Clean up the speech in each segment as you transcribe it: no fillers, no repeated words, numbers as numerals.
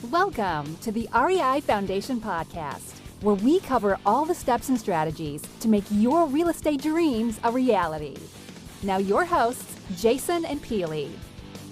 Welcome to the REI Foundation podcast, where we cover all the steps and strategies to make your real estate dreams a reality. Now your hosts, Jason and Peely.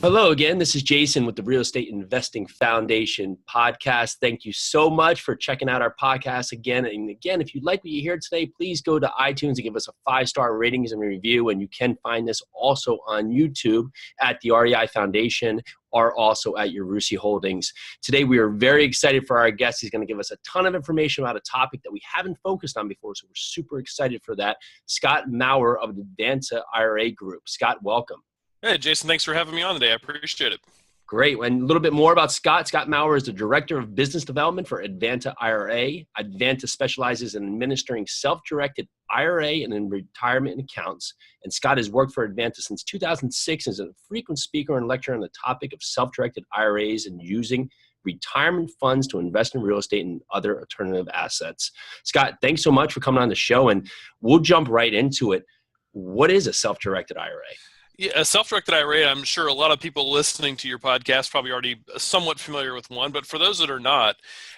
Hello again, this is Jason with the Real Estate Investing Foundation podcast. Thank you so much for checking out our podcast again. And again, if you like what you hear today, please go to iTunes and give us a 5-star ratings and review. And you can find this also on YouTube at the REI Foundation or also at your Russi Holdings. Today, we are very excited for our guest. He's going to give us a ton of information about a topic that we haven't focused on before, so we're super excited for that. Scott Maurer of the Advanta IRA Group. Scott, welcome. Hey, Jason, thanks for having me on today. I appreciate it. Great. And a little bit more about Scott. Scott Maurer is the Director of Business Development for Advanta IRA. Advanta specializes in administering self-directed IRA and in retirement accounts. And Scott has worked for Advanta since 2006 as a frequent speaker and lecturer on the topic of self-directed IRAs and using retirement funds to invest in real estate and other alternative assets. Scott, thanks so much for coming on the show, and we'll jump right into it. What is a self-directed IRA? Yeah, a self-directed IRA, I'm sure a lot of people listening to your podcast probably already somewhat familiar with one, but for those that are not,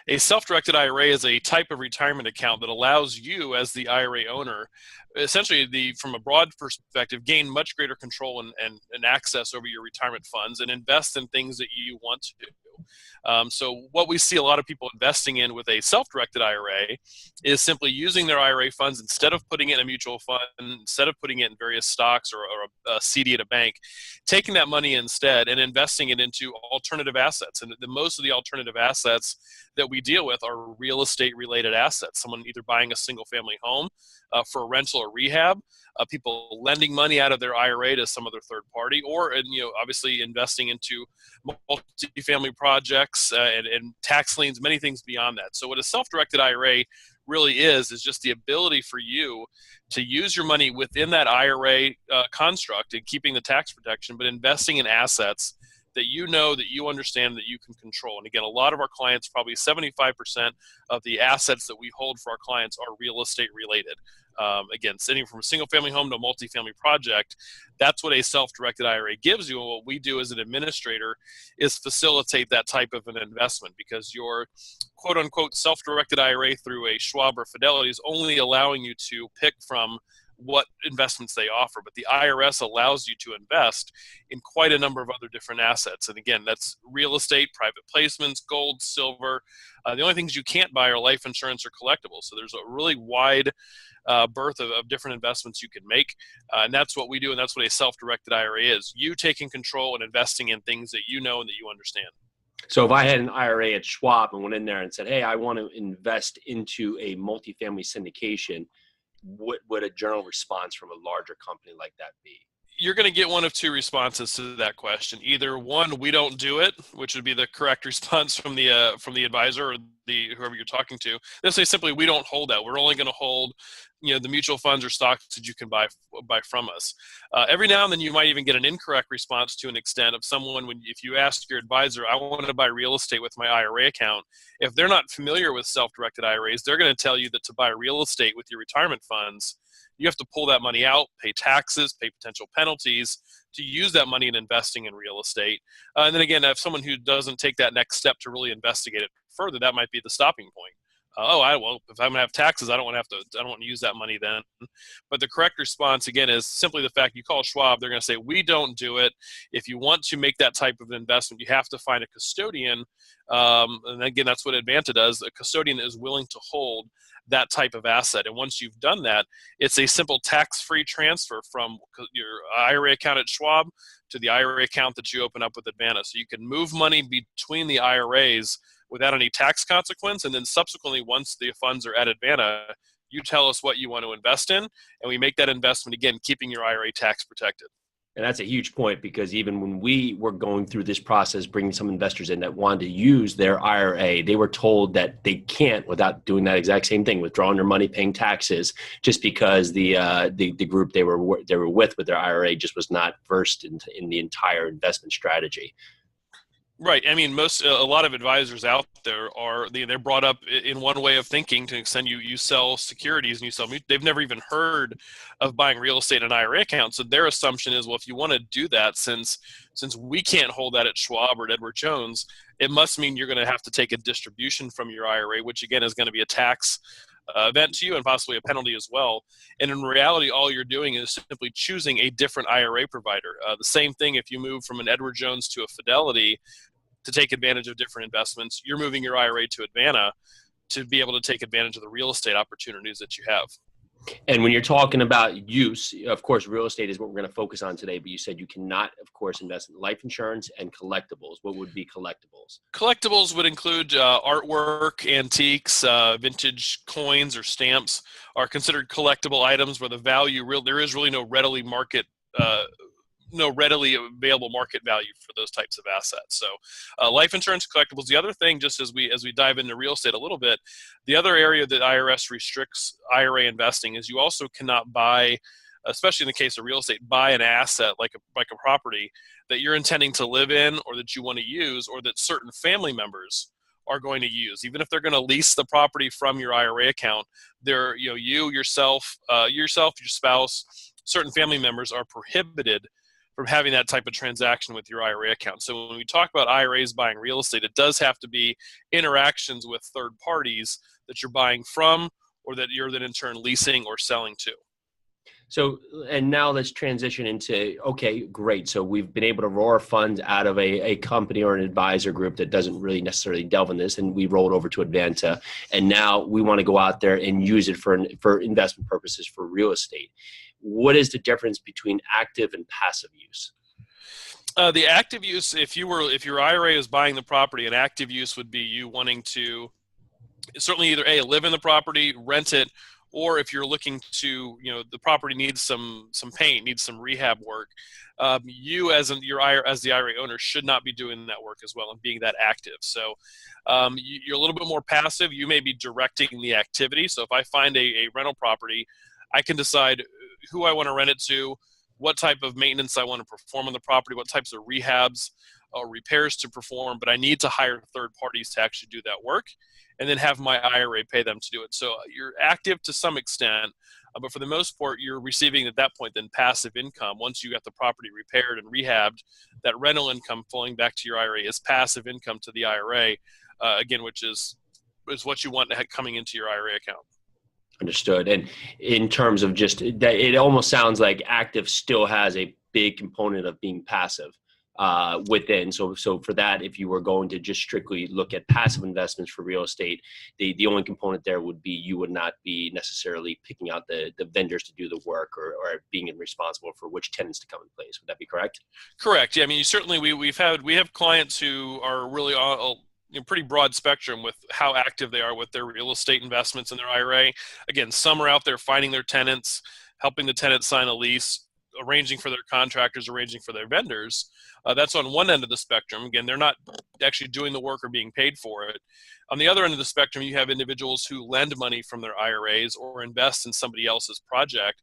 a self-directed IRA is a type of retirement account that allows you as the IRA owner, essentially from a broad perspective, gain much greater control and access over your retirement funds and invest in things that you want to do. So what we see a lot of people investing in with a self-directed IRA is simply using their IRA funds instead of putting it in a mutual fund, instead of putting it in various stocks or a CD at a bank, taking that money instead and investing it into alternative assets. And most of the alternative assets that we deal with are real estate related assets. Someone either buying a single family home for a rental or rehab, people lending money out of their IRA to some other third party, or obviously investing into multifamily projects and tax liens, many things beyond that. So what a self-directed IRA really is just the ability for you to use your money within that IRA construct and keeping the tax protection, but investing in assets that you know, that you understand, that you can control. And again, a lot of our clients, probably 75% of the assets that we hold for our clients are real estate related. Again, sitting from a single family home to a multifamily project, that's what a self-directed IRA gives you. And what we do as an administrator is facilitate that type of an investment, because your quote unquote self-directed IRA through a Schwab or Fidelity is only allowing you to pick from what investments they offer, but the IRS allows you to invest in quite a number of other different assets. And again, that's real estate, private placements, gold, silver. The only things you can't buy are life insurance or collectibles. So there's a really wide berth of different investments you can make. And that's what we do. And that's what a self-directed IRA is. You taking control and investing in things that you know and that you understand. So if I had an IRA at Schwab and went in there and said, hey, I want to invest into a multifamily syndication, what would a general response from a larger company like that be? You're going to get one of two responses to that question. Either one, we don't do it, which would be the correct response from the advisor or whoever you're talking to. They'll say simply, we don't hold that. We're only going to hold the mutual funds or stocks that you can buy from us. Every now and then you might even get an incorrect response to an extent of someone if you ask your advisor, I want to buy real estate with my IRA account. If they're not familiar with self-directed IRAs, they're going to tell you that to buy real estate with your retirement funds, you have to pull that money out, pay taxes, pay potential penalties to use that money in investing in real estate. And then again, if someone who doesn't take that next step to really investigate it further, that might be the stopping point. Well, if I'm gonna have taxes, I don't want to use that money then. But the correct response again is simply the fact you call Schwab, they're gonna say, we don't do it. If you want to make that type of investment, you have to find a custodian. And again, that's what Advanta does. A custodian is willing to hold that type of asset. And once you've done that, it's a simple tax-free transfer from your IRA account at Schwab to the IRA account that you open up with Advanta. So you can move money between the IRAs without any tax consequence. And then subsequently, once the funds are at Advanta, you tell us what you want to invest in, and we make that investment, again, keeping your IRA tax protected. And that's a huge point, because even when we were going through this process, bringing some investors in that wanted to use their IRA, they were told that they can't without doing that exact same thing, withdrawing their money, paying taxes, just because the group they were with their IRA just was not versed in the entire investment strategy. Right. I mean, a lot of advisors out there they're brought up in one way of thinking. To an extent, you sell securities and they've never even heard of buying real estate in an IRA account. So their assumption is, well, if you want to do that, since we can't hold that at Schwab or at Edward Jones, it must mean you're going to have to take a distribution from your IRA, which again is going to be a tax event to you and possibly a penalty as well. And in reality, all you're doing is simply choosing a different IRA provider. The same thing if you move from an Edward Jones to a Fidelity to take advantage of different investments, you're moving your IRA to Advana to be able to take advantage of the real estate opportunities that you have. And when you're talking about use, of course, real estate is what we're going to focus on today, but you said you cannot, of course, invest in life insurance and collectibles. What would be collectibles? Collectibles would include artwork, antiques, vintage coins or stamps are considered collectible items where the value, there is really no readily available market value for those types of assets. So life insurance, collectibles. The other thing, just as we dive into real estate a little bit, the other area that IRS restricts IRA investing is you also cannot buy, especially in the case of real estate, buy an asset like a property that you're intending to live in or that you want to use or that certain family members are going to use. Even if they're going to lease the property from your IRA account, yourself, your spouse, certain family members are prohibited from having that type of transaction with your IRA account. So when we talk about IRAs buying real estate, it does have to be interactions with third parties that you're buying from or that you're then in turn leasing or selling to. So, and now let's transition into, okay, great. So we've been able to roll our funds out of a company or an advisor group that doesn't really necessarily delve in this, and we rolled over to Advanta. And now we want to go out there and use it for investment purposes for real estate. What is the difference between active and passive use? The active use, if your IRA is buying the property, an active use would be you wanting to certainly either live in the property, rent it, or if you're looking to, the property needs some paint, needs some rehab work. You as the IRA owner should not be doing that work as well and being that active. So you're a little bit more passive. You may be directing the activity. So if I find a rental property, I can decide who I want to rent it to, what type of maintenance I want to perform on the property, what types of rehabs or repairs to perform, but I need to hire third parties to actually do that work and then have my IRA pay them to do it. So you're active to some extent, but for the most part, you're receiving at that point then passive income. Once you got the property repaired and rehabbed, that rental income flowing back to your IRA is passive income to the IRA, again, which is what you want coming into your IRA account. Understood. And in terms of just that, it almost sounds like active still has a big component of being passive within. So for that, if you were going to just strictly look at passive investments for real estate, the only component there would be you would not be necessarily picking out the vendors to do the work or being responsible for which tenants to come in place. Would that be correct? Correct. Yeah. I mean, certainly we have clients who are really pretty broad spectrum with how active they are with their real estate investments in their IRA. Again, some are out there finding their tenants, helping the tenants sign a lease, arranging for their contractors, arranging for their vendors. That's on one end of the spectrum. Again, they're not actually doing the work or being paid for it. On the other end of the spectrum, you have individuals who lend money from their IRAs or invest in somebody else's project,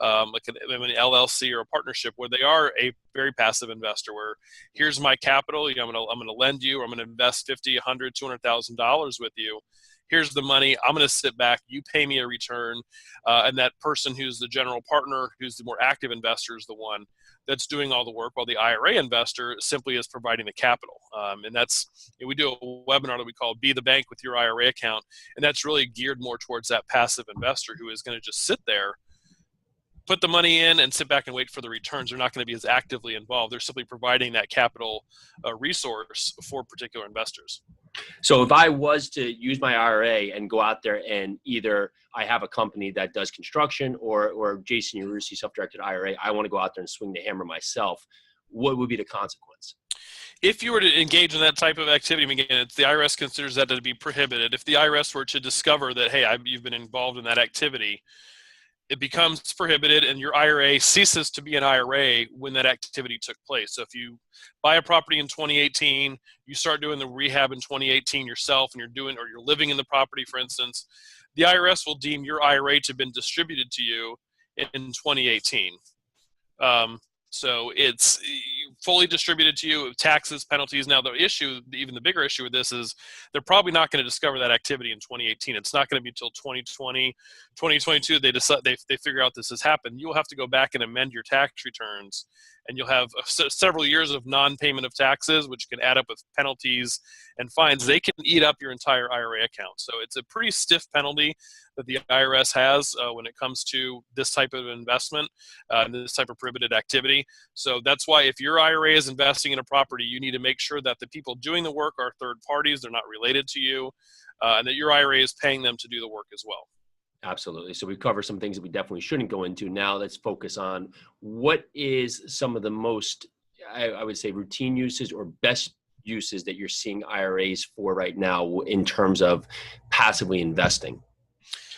like an LLC or a partnership, where they are a very passive investor. Where here's my capital, I'm going to lend you, or I'm going to invest $50,000, $100,000, $200,000 with you. Here's the money. I'm going to sit back. You pay me a return, and that person who's the general partner, who's the more active investor, is the one that's doing all the work, while the IRA investor simply is providing the capital. And that's, we do a webinar that we call "Be the Bank with Your IRA Account," and that's really geared more towards that passive investor who is going to just sit there, put the money in, and sit back and wait for the returns. They're not going to be as actively involved. They're simply providing that capital resource for particular investors. So if I was to use my IRA and go out there and either I have a company that does construction or Jason, you see self-directed IRA, I want to go out there and swing the hammer myself, what would be the consequence? If you were to engage in that type of activity, again, the IRS considers that to be prohibited. If the IRS were to discover that, hey, you've been involved in that activity, it becomes prohibited and your IRA ceases to be an IRA when that activity took place. So if you buy a property in 2018, you start doing the rehab in 2018 yourself, and you're living in the property, for instance, the IRS will deem your IRA to have been distributed to you in 2018. So it's fully distributed to you, taxes, penalties. Now the issue, even the bigger issue with this is they're probably not going to discover that activity in 2018. It's not going to be until 2020, 2022 they decide they figure out this has happened. You'll have to go back and amend your tax returns, and you'll have several years of non-payment of taxes, which can add up with penalties and fines. They can eat up your entire IRA account. So it's a pretty stiff penalty that the IRS has when it comes to this type of investment, this type of prohibited activity. So that's why if your IRA is investing in a property, you need to make sure that the people doing the work are third parties, they're not related to you, and that your IRA is paying them to do the work as well. Absolutely. So we cover some things that we definitely shouldn't go into. Now let's focus on what is some of the most, I would say, routine uses or best uses that you're seeing IRAs for right now in terms of passively investing.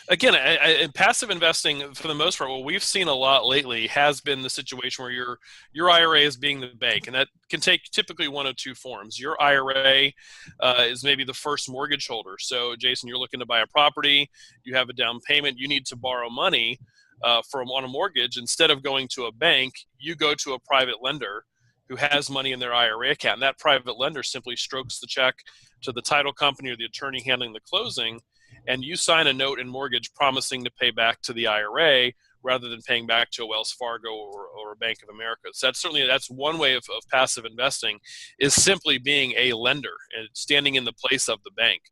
Again, in passive investing, for the most part, what we've seen a lot lately has been the situation where your IRA is being the bank, and that can take typically one of two forms. Your IRA is maybe the first mortgage holder. So, Jason, you're looking to buy a property, you have a down payment, you need to borrow money on a mortgage. Instead of going to a bank, you go to a private lender who has money in their IRA account. And that private lender simply strokes the check to the title company or the attorney handling the closing, and you sign a note and mortgage promising to pay back to the IRA rather than paying back to a Wells Fargo or a Bank of America. So that's one way of passive investing, is simply being a lender and standing in the place of the bank.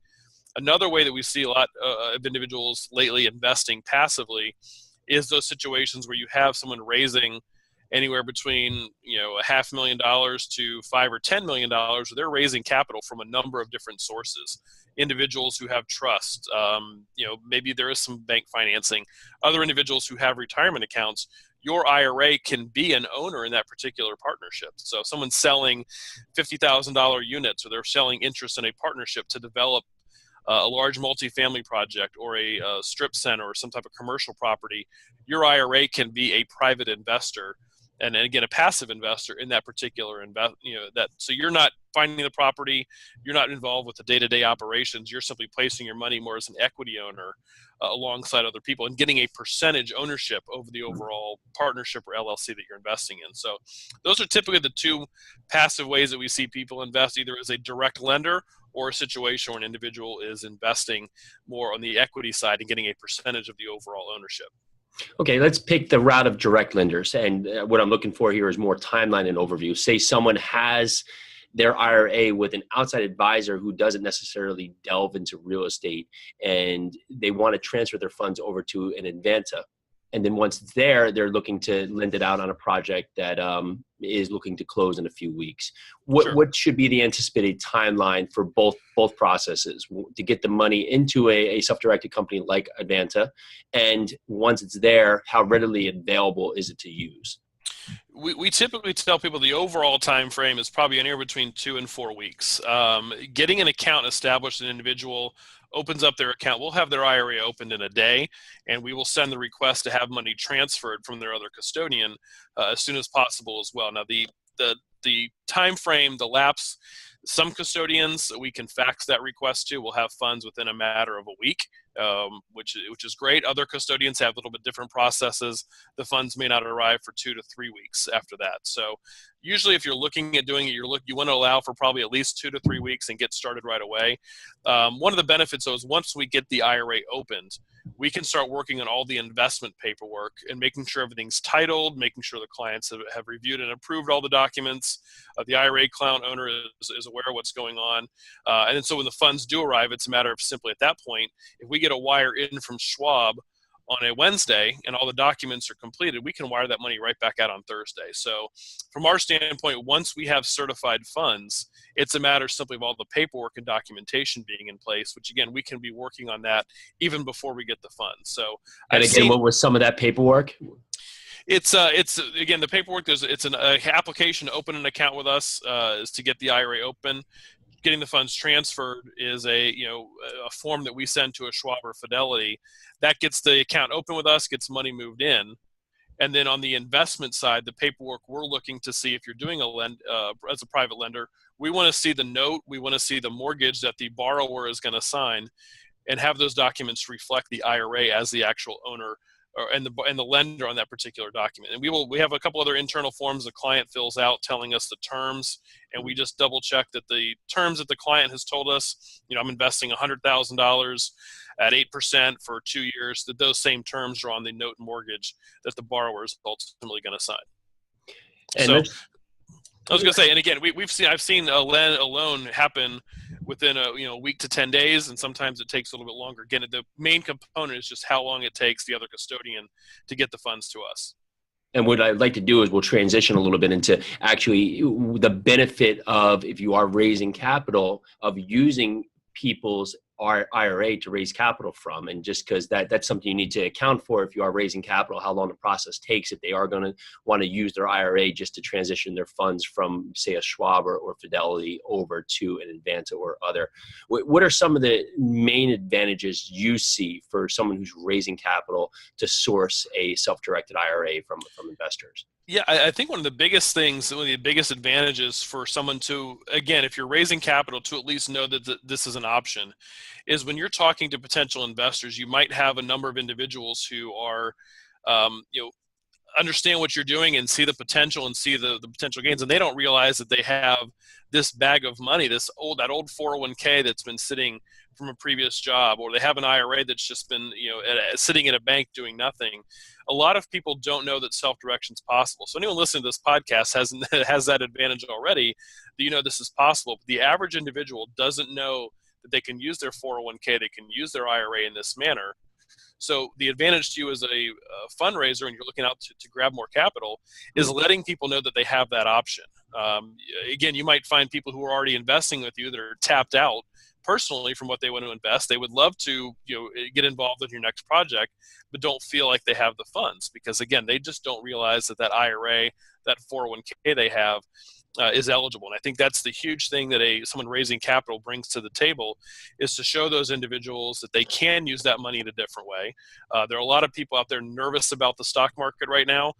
Another way that we see a lot of individuals lately investing passively is those situations where you have someone raising anywhere between $500,000 to $5 or $10 million. They're raising capital from a number of different sources. Individuals who have trust, maybe there is some bank financing. Other individuals who have retirement accounts. Your IRA can be an owner in that particular partnership. So if someone's selling $50,000 units, or they're selling interest in a partnership to develop a large multifamily project or a strip center or some type of commercial property, your IRA can be a private investor. And again, a passive investor in that particular so you're not finding the property, you're not involved with the day-to-day operations. You're simply placing your money more as an equity owner alongside other people and getting a percentage ownership over the overall partnership or LLC that you're investing in. So those are typically the two passive ways that we see people invest, either as a direct lender or a situation where an individual is investing more on the equity side and getting a percentage of the overall ownership. Okay, let's pick the route of direct lenders. And what I'm looking for here is more timeline and overview. Say someone has their IRA with an outside advisor who doesn't necessarily delve into real estate, and they want to transfer their funds over to an Advanta. And then once it's there, they're looking to lend it out on a project that is looking to close in a few weeks. What should be the anticipated timeline for both processes to get the money into a self-directed company like Advanta? And once it's there, how readily available is it to use? We typically tell people the overall time frame is probably anywhere between 2 and 4 weeks. Getting an account established, an individual opens up their account, we'll have their IRA opened in a day, and we will send the request to have money transferred from their other custodian as soon as possible as well. Now, the time frame, the lapse, some custodians we can fax that request to will have funds within a matter of a week, which is great. Other custodians have a little bit different processes. The funds may not arrive for 2 to 3 weeks after that. So usually if you're looking at doing it, you want to allow for probably at least 2 to 3 weeks and get started right away. One of the benefits, though, is once we get the IRA opened, we can start working on all the investment paperwork and making sure everything's titled, making sure the clients have reviewed and approved all the documents. The IRA client owner is aware of what's going on. And then so when the funds do arrive, it's a matter of simply at that point, if we get a wire in from Schwab on a Wednesday and all the documents are completed, we can wire that money right back out on Thursday. So from our standpoint, once we have certified funds, it's a matter simply of all the paperwork and documentation being in place, which again, we can be working on that even before we get the funds. So what was some of that paperwork? It's again, the paperwork, it's an application to open an account with us is to get the IRA open. Getting the funds transferred is a form that we send to a Schwab or Fidelity that gets the account open with us, gets money moved in. And then on the investment side, the paperwork we're looking to see if you're doing as a private lender, we want to see the note, we want to see the mortgage that the borrower is going to sign, and have those documents reflect the IRA as the actual owner and the lender on that particular document. And we have a couple other internal forms the client fills out telling us the terms, and we just double check that the terms that the client has told us, I'm investing $100,000 at 8% for 2 years, that those same terms are on the note and mortgage that the borrower is ultimately going to sign. And so I was going to say, and again, I've seen a loan happen within a week to 10 days, and sometimes it takes a little bit longer. Again, the main component is just how long it takes the other custodian to get the funds to us. And what I'd like to do is we'll transition a little bit into actually the benefit of, if you are raising capital, of using people's IRA to raise capital from. And just because that's something you need to account for if you are raising capital, how long the process takes, if they are going to want to use their IRA just to transition their funds from, say, a Schwab or Fidelity over to an Advanta or other. What are some of the main advantages you see for someone who's raising capital to source a self-directed IRA from investors? Yeah, I think one of the biggest advantages for someone to, again, if you're raising capital, to at least know that this is an option, is when you're talking to potential investors, you might have a number of individuals who are, understand what you're doing and see the potential and see the potential gains, and they don't realize that they have this bag of money, that old 401k that's been sitting from a previous job, or they have an IRA that's just been sitting in a bank doing nothing. A lot of people don't know that self-direction is possible. So anyone listening to this podcast has that advantage already, that this is possible. But the average individual doesn't know that they can use their 401k, they can use their IRA in this manner. So the advantage to you as a fundraiser, and you're looking out to grab more capital, is letting people know that they have that option. Again, you might find people who are already investing with you that are tapped out personally from what they want to invest. They would love to get involved in your next project, but don't feel like they have the funds because, again, they just don't realize that IRA, that 401k they have, is eligible. And I think that's the huge thing that someone raising capital brings to the table, is to show those individuals that they can use that money in a different way. There are a lot of people out there nervous about the stock market right now.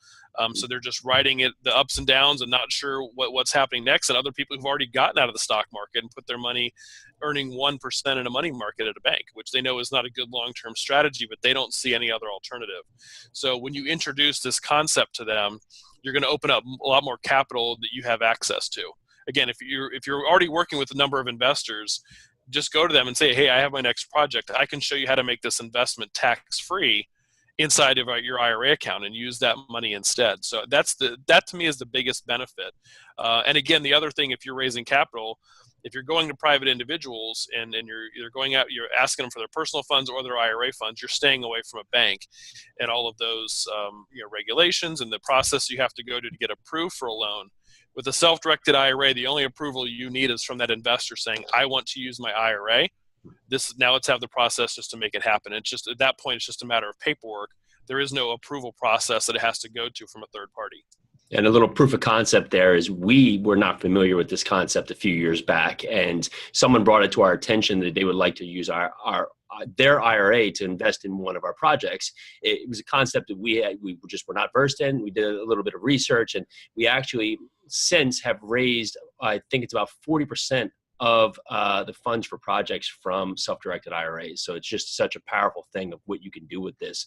So they're just riding it, the ups and downs, and not sure what's happening next. And other people who've already gotten out of the stock market and put their money earning 1% in a money market at a bank, which they know is not a good long-term strategy, but they don't see any other alternative. So when you introduce this concept to them, you're going to open up a lot more capital that you have access to. Again, if you're already working with a number of investors, just go to them and say, hey, I have my next project. I can show you how to make this investment tax-free inside of your IRA account and use that money instead. So that to me is the biggest benefit. And again, the other thing, if you're raising capital, if you're going to private individuals and you're going out, you're asking them for their personal funds or their IRA funds, you're staying away from a bank and all of those regulations and the process you have to go to get approved for a loan. With a self-directed IRA, the only approval you need is from that investor saying, I want to use my IRA. Now let's have the process just to make it happen. It's just, at that point, it's just a matter of paperwork. There is no approval process that it has to go to from a third party. And a little proof of concept there is we were not familiar with this concept a few years back, and someone brought it to our attention that they would like to use their IRA to invest in one of our projects. It was a concept that we just were not versed in. We did a little bit of research, and we actually since have raised, I think it's about 40% of the funds for projects from self-directed IRAs. So it's just such a powerful thing of what you can do with this.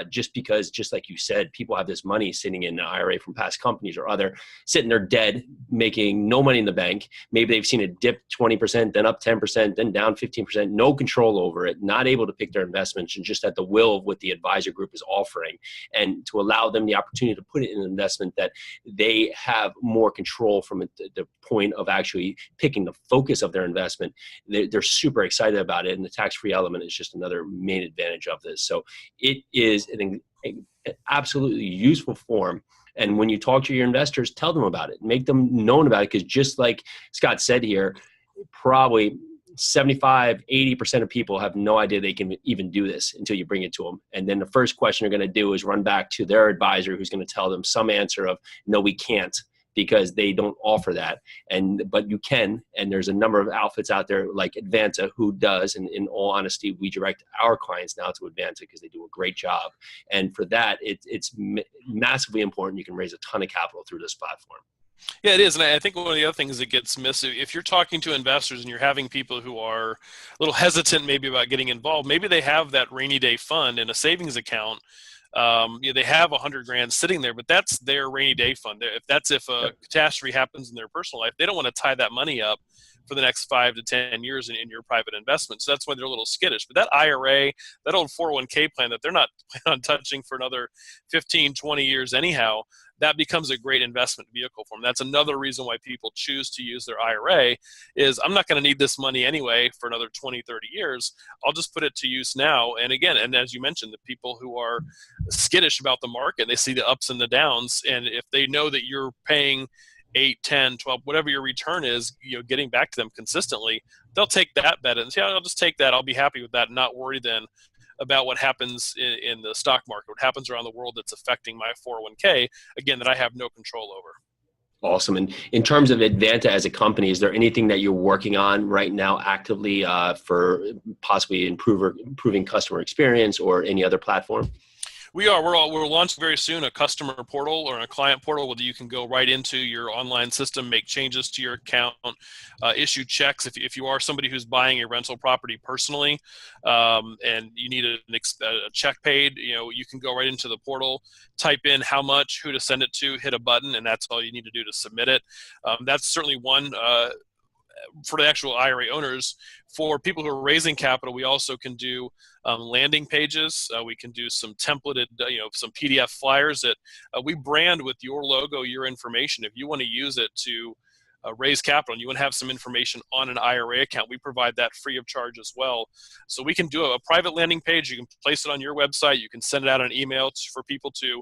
Just because, just like you said, people have this money sitting in an IRA from past companies or other, sitting there dead, making no money in the bank. Maybe they've seen it dip 20%, then up 10%, then down 15%, no control over it, not able to pick their investments, and just at the will of what the advisor group is offering. And to allow them the opportunity to put it in an investment that they have more control from the point of actually picking the focus of their investment, they're super excited about it. And the tax-free element is just another main advantage of this. So it is an absolutely useful form. And when you talk to your investors, tell them about it, make them known about it. Because just like Scott said here, probably 75-80% of people have no idea they can even do this until you bring it to them. And then the first question you're going to do is run back to their advisor, who's going to tell them some answer of, no, we can't, because they don't offer that. But you can, and there's a number of outfits out there like Advanta who does, and in all honesty, we direct our clients now to Advanta because they do a great job. And for that, it's massively important. You can raise a ton of capital through this platform. Yeah, it is. And I think one of the other things that gets missed, if you're talking to investors and you're having people who are a little hesitant maybe about getting involved, maybe they have that rainy day fund in a savings account They have $100,000 sitting there, but that's their rainy day fund. If a catastrophe happens in their personal life, they don't want to tie that money up for the next 5 to 10 years in your private investment. So that's why they're a little skittish. But that IRA, that old 401k plan that they're not planning on touching for another 15, 20 years anyhow, that becomes a great investment vehicle for them. That's another reason why people choose to use their IRA is I'm not going to need this money anyway for another 20, 30 years. I'll just put it to use now. And again, and as you mentioned, the people who are skittish about the market, they see the ups and the downs. And if they know that you're paying 8, 10, 12, whatever your return is, getting back to them consistently, they'll take that bet and say, I'll just take that. I'll be happy with that and not worry then about what happens in the stock market, what happens around the world that's affecting my 401k, again, that I have no control over. Awesome. And in terms of Advanta as a company, is there anything that you're working on right now actively for possibly improving customer experience or any other platform? We're launching very soon a customer portal or a client portal where you can go right into your online system, make changes to your account, issue checks. If you are somebody who's buying a rental property personally and you need a check paid, you can go right into the portal, type in how much, who to send it to, hit a button, and that's all you need to do to submit it. That's certainly one. For the actual IRA owners. For people who are raising capital, we also can do landing pages. We can do some templated, some PDF flyers that we brand with your logo, your information. If you want to use it to raise capital and you want to have some information on an IRA account, we provide that free of charge as well. So we can do a private landing page. You can place it on your website. You can send it out an email for people to,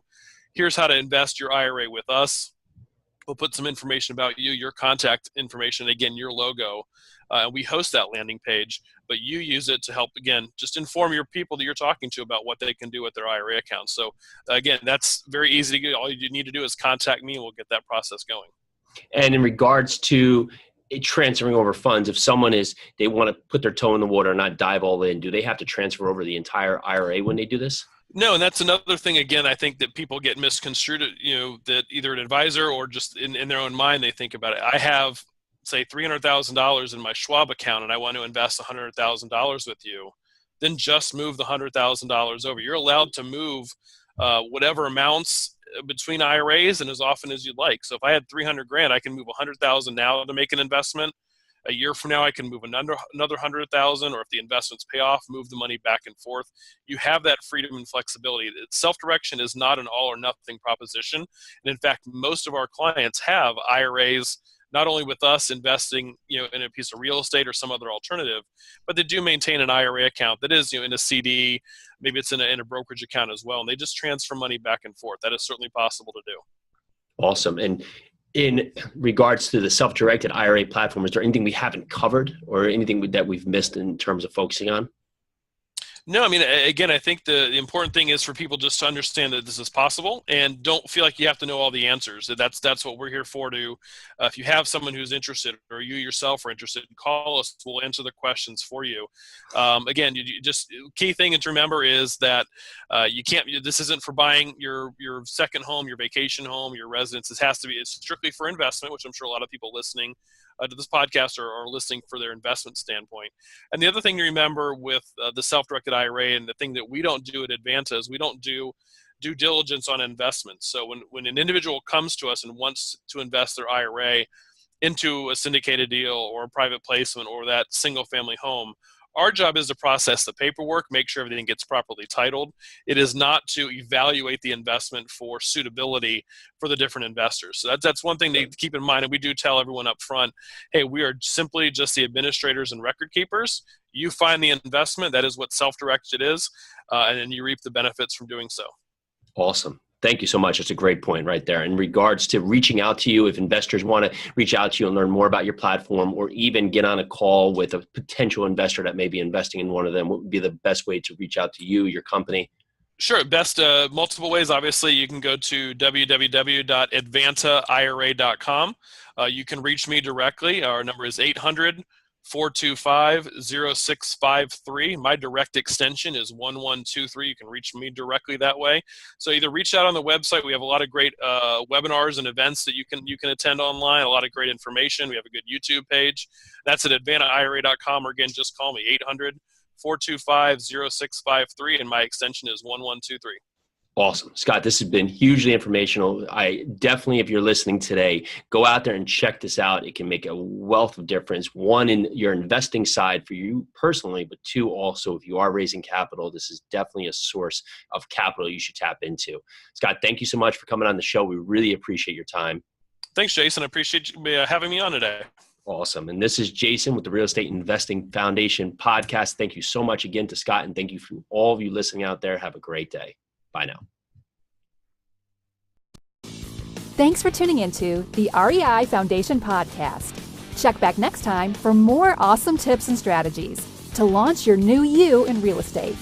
here's how to invest your IRA with us. We'll put some information about you, your contact information, again, your logo. And we host that landing page, but you use it to help, again, just inform your people that you're talking to about what they can do with their IRA accounts. So again, that's very easy to get. All you need to do is contact me and we'll get that process going. And in regards to transferring over funds, if someone they want to put their toe in the water and not dive all in, do they have to transfer over the entire IRA when they do this? No, and that's another thing, again, I think that people get misconstrued, that either an advisor or just in their own mind, they think about it. I have, say, $300,000 in my Schwab account and I want to invest $100,000 with you, then just move the $100,000 over. You're allowed to move whatever amounts between IRAs and as often as you'd like. So if I had $300,000, I can move $100,000 now to make an investment. A year from now, I can move another $100,000, or if the investments pay off, move the money back and forth. You have that freedom and flexibility. Self-direction is not an all or nothing proposition. And in fact, most of our clients have IRAs, not only with us investing, in a piece of real estate or some other alternative, but they do maintain an IRA account that is, in a CD, maybe it's in a brokerage account as well, and they just transfer money back and forth. That is certainly possible to do. Awesome. And in regards to the self-directed IRA platform, is there anything we haven't covered or anything that we've missed in terms of focusing on? No, I mean, again, I think the important thing is for people just to understand that this is possible and don't feel like you have to know all the answers. That's what we're here for. If you have someone who's interested or you yourself are interested, call us. We'll answer the questions for you. Again, key thing to remember is that this isn't for buying your second home, your vacation home, your residence. It's strictly for investment, which I'm sure a lot of people listening to this podcast are listening for their investment standpoint. And the other thing to remember with the self-directed IRA, and the thing that we don't do at Advanta, is we don't do due diligence on investments. So when an individual comes to us and wants to invest their IRA into a syndicated deal or a private placement or that single family home, our job is to process the paperwork, make sure everything gets properly titled. It is not to evaluate the investment for suitability for the different investors. So that's one thing to keep in mind. And we do tell everyone up front, hey, we are simply just the administrators and record keepers. You find the investment. That is what self-directed is. And then you reap the benefits from doing so. Awesome. Thank you so much. That's a great point right there. In regards to reaching out to you, if investors want to reach out to you and learn more about your platform or even get on a call with a potential investor that may be investing in one of them, what would be the best way to reach out to you, your company? Sure. Best multiple ways. Obviously, you can go to www.advantaira.com. You can reach me directly. Our number is 800-425-0653. My direct extension is 1123. You can reach me directly that way. So either reach out on the website. We have a lot of great webinars and events that you can attend online, a lot of great information. We have a good YouTube page. That's at advantaira.com, or again, just call me 800-425-0653, and my extension is 1123. Awesome. Scott, this has been hugely informational. I definitely, if you're listening today, go out there and check this out. It can make a wealth of difference. One, in your investing side for you personally, but two, also, if you are raising capital, this is definitely a source of capital you should tap into. Scott, thank you so much for coming on the show. We really appreciate your time. Thanks, Jason. I appreciate you having me on today. Awesome. And this is Jason with the Real Estate Investing Foundation podcast. Thank you so much again to Scott, and thank you for all of you listening out there. Have a great day. Bye now. Thanks for tuning into the REI Foundation podcast. Check back next time for more awesome tips and strategies to launch your new you in real estate.